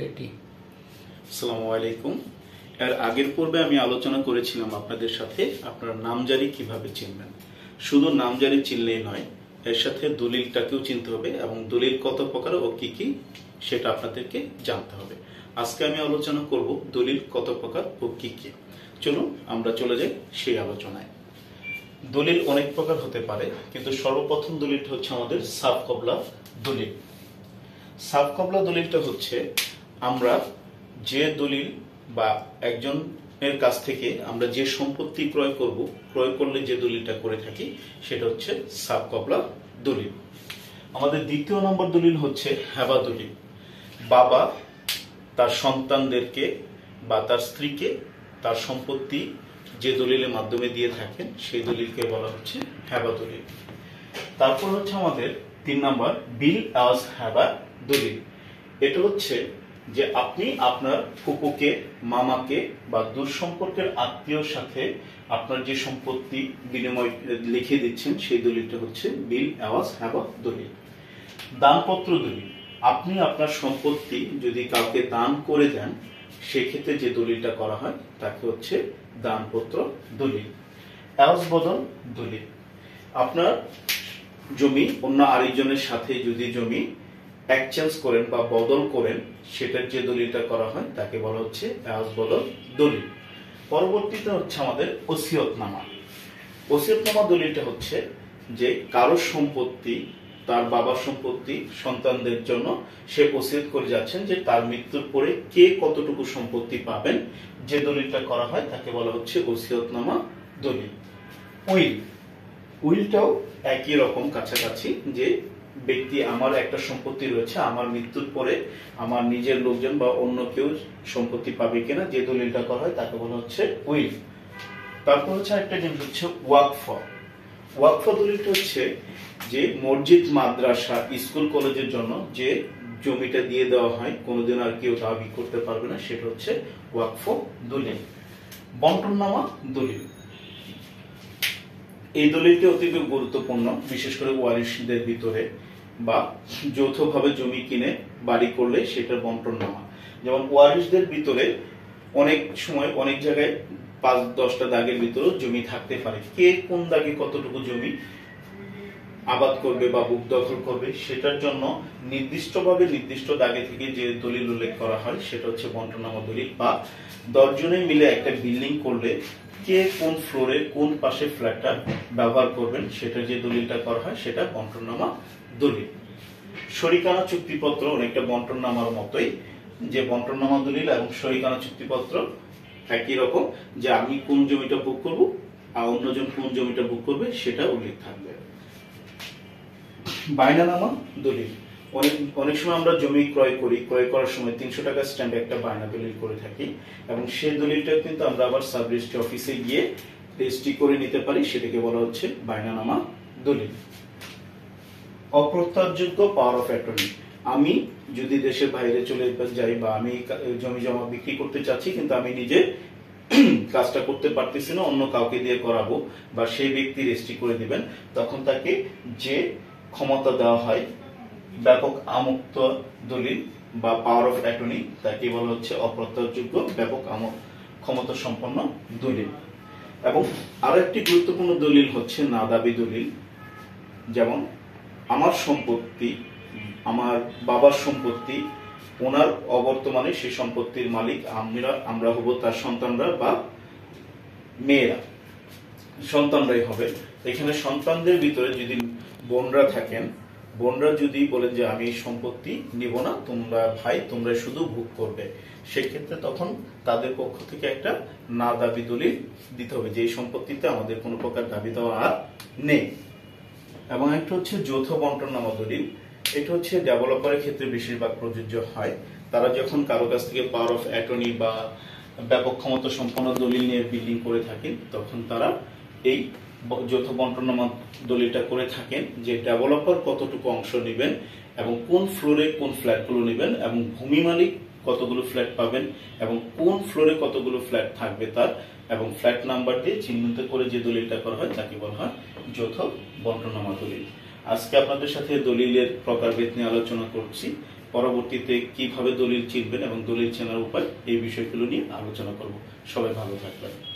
Ready. আসসালামু আলাইকুম। এর আগের পর্বে আমি আলোচনা করেছিলাম আপনাদের সাথে আপনারা নামজারি কিভাবে চিনবেন। শুধু নামজারি চিনলেই নয়, এর সাথে দলিলটাকেও চিনতে হবে এবং দলিল কত প্রকার ও কি কি সেটা আপনাদেরকে জানতে হবে। আজকে আমি আলোচনা করব দলিল কত প্রকার ও কি কি। চলুন আমরা চলে যাই সেই আলোচনায়। দলিল অনেক প্রকার হতে পারে, কিন্তু সর্বপ্রথম দলিলটা হচ্ছে আমাদের সাব কবলা দলিল। সাব কবলা দলিলটা হচ্ছে আমরা যে দলিল বা একজনের কাছ থেকে আমরা যে সম্পত্তি ক্রয় করব, ক্রয় করলে যে দলিলটা করে থাকি সেটা হচ্ছে সাব কবলা দলিল। আমাদের দ্বিতীয় নম্বর দলিল হচ্ছে হেবা দলিল। বাবা তার সন্তানদেরকে বা তার স্ত্রীকে তার সম্পত্তি যে দলিলের মাধ্যমে দিয়ে থাকেন সেই দলিলকে বলা হচ্ছে হেবা দলিল। তারপর হচ্ছে আমাদের 3 নম্বর বিল অ্যাজ হেবা দলিল। এটা হচ্ছে যে আপনি আপনার ফুপুকে, মামাকে বা দূর সম্পর্কের আত্মীয়র সাথে আপনার যে সম্পত্তি বিনিময় লিখে দিচ্ছেন সেই দলিলটা হচ্ছে বিল অ্যাজ হেবা দলিল। দানপত্র দলিল। আপনি আপনার সম্পত্তি যদি কাউকে দান করে দেন সেক্ষেত্রে যে দলিলটা করা হয় তাকে হচ্ছে দানপত্র দলিল। এওয়াজ বদল দলিল। আপনার জমি অন্য আরেকজনের সাথে যদি জমি এক্সচেঞ্জ করেন বা বদল করেন সেটার যে দলিলটা করা হয় তাকে বলা হচ্ছে এওয়াজ বদল দলিল। পরবর্তীতে হচ্ছে আমাদের ওসিয়তনামা। ওসিয়তনামা দলিলটা হচ্ছে যে কারো সম্পত্তি, তার বাবার সম্পত্তি সন্তানদের জন্য সে ওসিয়ত করে যাচ্ছেন যে তার মৃত্যুর পরে কে কতটুকু সম্পত্তি পাবেন, যে দলিলটা করা হয় তাকে বলা হচ্ছে ওসিয়তনামা দলিল। উইল। উইলটাও একই রকম কাছাকাছি, যে ব্যক্তি আমার একটা সম্পত্তি রয়েছে, আমার মৃত্যুর পরে আমার নিজের লোকজন বা অন্য কেউ সম্পত্তি পাবে কিনা যে দলিলটা করা হয় তাকে বলা হচ্ছে উইল। তারপর হচ্ছে একটা জিনিস হচ্ছে ওয়াকফ। ওয়াকফ দলিলটা হচ্ছে যে মসজিদ, মাদ্রাসা, স্কুল, কলেজের জন্য যে জমিটা দিয়ে দেওয়া হয়, কোনোদিন আর কেউ দাবি করতে পারবে না, সেটা হচ্ছে ওয়াকফ দলিল। বন্টননামা দলিল। এই দলিলটি অতি গুরুত্বপূর্ণ, বিশেষ করে ওয়ারিশদের ভিতরে বা যৌথভাবে জমি কিনে বাড়ি করলে সেটা বন্টননামা। যেমন ওয়ারিশদের ভিতরে অনেক সময় অনেক জায়গায় 5-10টা দাগের ভিতরে জমি থাকতে পারে, কে কোন দাগে কতটুকু জমি আবাদ করবে বা বুক দখল করবে সেটার জন্য নির্দিষ্টভাবে নির্দিষ্ট দাগে থেকে যে দলিল উল্লেখ করা হয় সেটা হচ্ছে বন্টননামা দলিল। বা 10 জনে মিলে একটা বিল্ডিং করলে কে কোন ফ্লোরে কোন পাশে ফ্ল্যাটটা ব্যবহার করবেন সেটা যে দলিলটা করা হয় সেটা বন্টননামা দলিল। শরিকানা চুক্তিপত্র অনেকটা বন্টননামার মতোই, যে বন্টননামা দলিল এবং শরিকানা চুক্তিপত্র একই রকম, যে আমি কোন জমিটা বুক করব আর অন্যজন কোন জমিটা বুক করবে সেটা উল্লেখ থাকবে। বায়নানামা দলিল। অনেক সময় আমরা জমি ক্রয় করি, ক্রয় করার সময় 300 টাকা স্ট্যাম্পে একটা বায়না দলিল করে থাকি এবং সেই দলিলটা কিন্তু আমরা আবার সাব রেজিস্ট্রি অফিসে গিয়ে রেজিস্ট্রি করে নিতে পারি, সেটাকে বলা হচ্ছে বায়নানামা দলিল। অপ্রত্যাশযোগ্য পাওয়ার অফ অ্যাটর্নি। আমি যদি দেশের বাইরে চলে যাই বা আমি জমি জমা বিক্রি করতে চাচ্ছি কিন্তু আমি নিজে কাজটা করতে পারতেছি না, অন্য কাউকে দিয়ে করাবো বা সেই ব্যক্তি রেজিস্ট্রি করে দিবেন, তখন তাকে যে ক্ষমতা দেওয়া হয় ব্যাপক আমুক্ত দলিল বা পাওয়ার অফ অ্যাটর্নি তাকে বলা হচ্ছে অপ্রত্যাশযোগ্য ব্যাপক ক্ষমতা সম্পন্ন দলিল। এবং আরো একটি গুরুত্বপূর্ণ দলিল হচ্ছে না দাবি দলিল। যেমন আমার সম্পত্তি, আমার বাবার সম্পত্তি, ওনার অবর্তমানে সেই সম্পত্তির মালিক আমরা হব তার সন্তানরা বা মেয়েরা, সন্তানরাই হবে। এখানে সন্তানদের ভিতরে যদি বোনরা থাকেন, বোনরা যদি বলেন যে আমি সম্পত্তি নিব না, তোমরা ভাই তোমরা শুধু ভোগ করবে, সেক্ষেত্রে তখন তাদের পক্ষ থেকে একটা না দাবি দলিল দিতে হবে যে এই সম্পত্তিতে আমাদের কোনো প্রকার দাবি দেওয়া আর নেই। এবং একটা হচ্ছে যৌথ বন্টননামা দলিল। এটা হচ্ছে ডেভেলপারের ক্ষেত্রে বেশিরভাগ প্রযোজ্য হয়। তারা যখন কারো কাছ থেকে পাওয়ার অফ অ্যাটর্নি বা ব্যাপক ক্ষমতা সম্পন্ন দলিল নিয়ে বিল্ডিং করে থাকেন তখন তারা এই যৌথ বন্টননামা দলিলটা করে থাকেন যে ডেভেলপার কতটুকু অংশ নেবেন এবং কোন ফ্লোরে কোন ফ্ল্যাটগুলো নেবেন এবং ভূমি মালিক কতগুলো ফ্ল্যাট পাবেন এবং কোন ফ্লোরে কতগুলো ফ্ল্যাট থাকবে তার, এবং ফ্ল্যাট নাম্বার দিয়ে চিহ্নিত করে যে দলিলটা করা হয় তাকে বলা হয় যৌথ বন্টননামা দলিল। আজকে আপনাদের সাথে দলিলের প্রকারভেদ নিয়ে আলোচনা করছি। পরবর্তীতে কিভাবে দলিল চিনবেন এবং দলিল চেনার উপায় এই বিষয়গুলো নিয়ে আলোচনা করব। সবাই ভালো থাকবেন।